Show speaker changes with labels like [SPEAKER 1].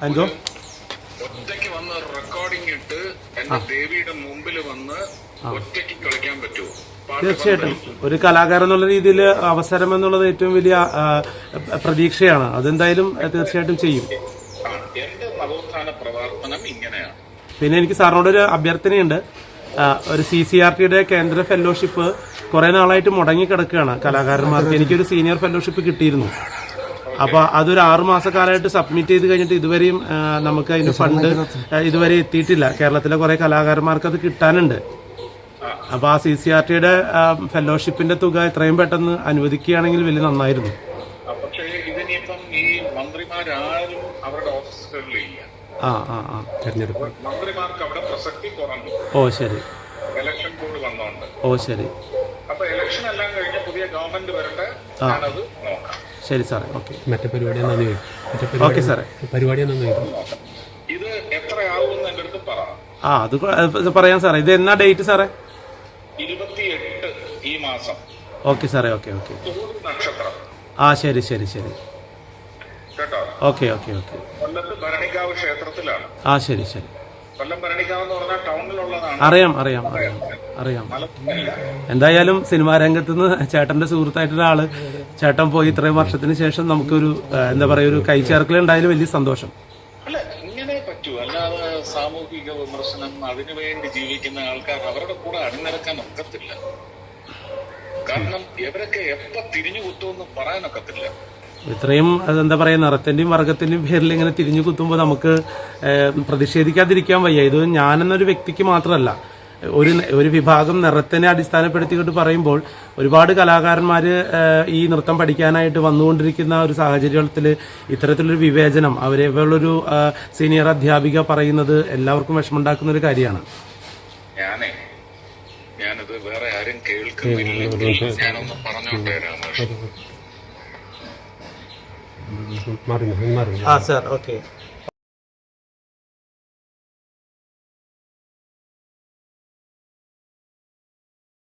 [SPEAKER 1] എന്തോ
[SPEAKER 2] ഒറ്റയ്ക്ക് വന്ന് റെക്കോർഡിംഗ് ഇട്ട് എന്റെ ദേവിയുടെ മുമ്പിൽ വന്ന് ഒറ്റയ്ക്ക് കളിക്കാൻ പറ്റുമോ?
[SPEAKER 1] തീർച്ചയായിട്ടും ഒരു കലാകാരൻ എന്നുള്ള രീതിയിൽ അവസരം എന്നുള്ളത് ഏറ്റവും വലിയ പ്രതീക്ഷയാണ്. അതെന്തായാലും തീർച്ചയായിട്ടും ചെയ്യും.
[SPEAKER 2] എന്റെ നവോത്ഥാന പ്രവർത്തനം ഇങ്ങനെയാണ്.
[SPEAKER 1] പിന്നെ എനിക്ക് സാറിനോടൊരു അഭ്യർത്ഥനയുണ്ട്. ഒരു CCRTയുടെ കേന്ദ്ര ഫെലോഷിപ്പ് കുറെ നാളായിട്ട് മുടങ്ങിക്കിടക്കുകയാണ് കലാകാരന്മാർക്ക്. എനിക്കൊരു സീനിയർ ഫെലോഷിപ്പ് കിട്ടിയിരുന്നു. അപ്പൊ അതൊരു 6 മാസക്കാലമായിട്ട് സബ്മിറ്റ് ചെയ്ത് കഴിഞ്ഞിട്ട് ഇതുവരെയും നമുക്ക് അതിന് ഫണ്ട് ഇതുവരെ എത്തിയിട്ടില്ല. കേരളത്തിലെ കുറെ കലാകാരന്മാർക്ക് അത് കിട്ടാനുണ്ട്. അപ്പൊ ആ CCRTയുടെ ഫെലോഷിപ്പിന്റെ തുക എത്രയും പെട്ടെന്ന് അനുവദിക്കുകയാണെങ്കിൽ വലിയ നന്നായിരുന്നു.
[SPEAKER 2] പക്ഷേ ഇതിനിപ്പം ഈ മന്ത്രിമാരാരും അവരുടെ ഓഫീസുകളിലില്ല.
[SPEAKER 1] തെരഞ്ഞെടുപ്പ്
[SPEAKER 2] മന്ത്രിമാർക്ക് അവിടെ പ്രസക്തി കുറഞ്ഞു.
[SPEAKER 1] ഓ ശരി.
[SPEAKER 2] ഇലക്ഷൻ കോഡ് വന്നോണ്ട്.
[SPEAKER 1] ഓ ശരി.
[SPEAKER 2] അപ്പൊ ഇലക്ഷൻ എല്ലാം കഴിഞ്ഞ് പുതിയ ഗവൺമെന്റ് വരട്ടെ, ഞാനത് നോക്കാം.
[SPEAKER 1] ശരി സാറേ. ഓക്കെ.
[SPEAKER 3] മറ്റേ പരിപാടി
[SPEAKER 1] ഓക്കെ സാറേ.
[SPEAKER 3] പരിപാടി
[SPEAKER 2] ഇത് എത്രയാവുമെന്ന് എന്റെ അടുത്ത് പറ.
[SPEAKER 1] അത് പറയാം സാറേ. ഇത് എന്നാ ഡേറ്റ് സാറേ?
[SPEAKER 2] 28 ഈ മാസം.
[SPEAKER 1] ഓക്കെ സാറേ. Okay okay.
[SPEAKER 2] നക്ഷത്രം.
[SPEAKER 1] ശരി ശരി ശരി.
[SPEAKER 2] കേട്ടോ?
[SPEAKER 1] Okay okay okay.
[SPEAKER 2] കൊല്ലത്ത് ഭരണിക്കാവ് ക്ഷേത്രത്തിലാണ്.
[SPEAKER 1] ശരി ശരി.
[SPEAKER 2] കൊല്ലം ഭരണിക്കാവ് എന്ന് പറഞ്ഞാൽ ടൗണിലുള്ളതാണ്.
[SPEAKER 1] അറിയാം അറിയാം അറിയാം അറിയാം. എന്തായാലും സിനിമാ രംഗത്ത് നിന്ന് ചേട്ടന്റെ സുഹൃത്തായിട്ടൊരാള് ചേട്ടൻ പോയി ഇത്രയും വർഷത്തിന് ശേഷം നമുക്കൊരു എന്താ പറയാ ഒരു കൈചേർക്കൽ ഉണ്ടായാലും വലിയ സന്തോഷം.
[SPEAKER 2] അല്ല, ഇങ്ങനെ പറ്റൂ. അല്ലാതെ സാമൂഹിക വിമർശനം അതിനുവേണ്ടി ജീവിക്കുന്ന ആൾക്കാർ അവരുടെ കൂടെ അണിനിരക്കാൻ ഒക്കത്തില്ല. കാരണം ഇവരൊക്കെ എപ്പോ തിരിഞ്ഞു കുത്തുമെന്ന് പറയാനൊക്കത്തില്ല.
[SPEAKER 1] ഇത്രയും എന്താ പറയാ നിറത്തിന്റെയും വർഗത്തിന്റെയും പേരിൽ ഇങ്ങനെ തിരിഞ്ഞു കുത്തുമ്പോൾ നമുക്ക് പ്രതിഷേധിക്കാതിരിക്കാൻ വയ്യ. ഇത് ഞാനെന്നൊരു വ്യക്തിക്ക് മാത്രമല്ല, ഒരു വിഭാഗം നിറത്തിനെ അടിസ്ഥാനപ്പെടുത്തിക്കൊണ്ട് പറയുമ്പോൾ ഒരുപാട് കലാകാരന്മാര് ഈ നൃത്തം പഠിക്കാനായിട്ട് വന്നുകൊണ്ടിരിക്കുന്ന ഒരു സാഹചര്യത്തിൽ ഇത്തരത്തിലൊരു വിവേചനം അവരെപ്പോലൊരു സീനിയർ അധ്യാപിക പറയുന്നത് എല്ലാവർക്കും വിഷമമുണ്ടാക്കുന്ന ഒരു കാര്യമാണ്.
[SPEAKER 2] ഞാനത് വേറെ ആരും കേൾക്കുന്നില്ല. ഞാനൊന്ന് പറഞ്ഞോട്ടെ രാമകൃഷ്ണൻ.
[SPEAKER 3] മാറി
[SPEAKER 1] സാർ. ഓക്കെ.